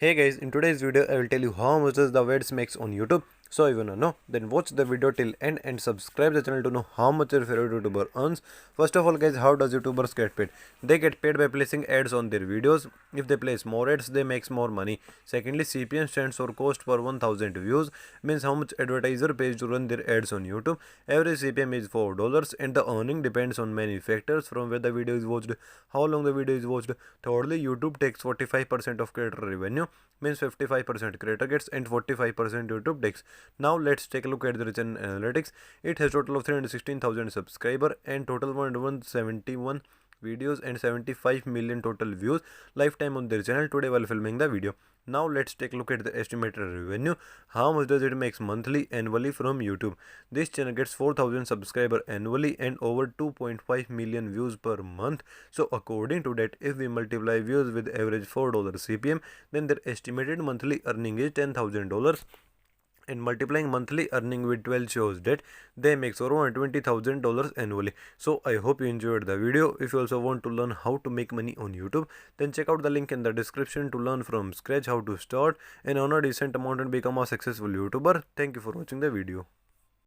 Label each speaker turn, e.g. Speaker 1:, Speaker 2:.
Speaker 1: Hey guys, in today's video I will tell you how much does the WADS makes on YouTube. So if you wanna know, then watch the video till end and subscribe the channel to know how much your favorite YouTuber earns. First of all guys, how does YouTubers get paid? They get paid by placing ads on their videos. If they place more ads, they makes more money. Secondly, CPM stands for cost per 1000 views, means how much advertiser pays to run their ads on YouTube. Average CPM is $4 and the earning depends on many factors, from where the video is watched, how long the video is watched. Thirdly, YouTube takes 45% of creator revenue, means 55% creator gets and 45% YouTube takes. Now let's take a look at the channel analytics. It has total of 316,000 subscriber and total 171 videos and 75 million total views lifetime on their channel today while filming the video. Now let's take a look at the estimated revenue. How much does it makes monthly, annually from YouTube? This channel gets 4,000 subscriber annually and over 2.5 million views per month. So according to that, if we multiply views with average $4 CPM, then their estimated monthly earning is $10,000. And multiplying monthly earning with 12 shows that they make around $20,000 annually. So I hope you enjoyed the video. If you also want to learn how to make money on YouTube, then check out the link in the description to learn from scratch how to start and earn a decent amount and become a successful YouTuber. Thank you for watching the video.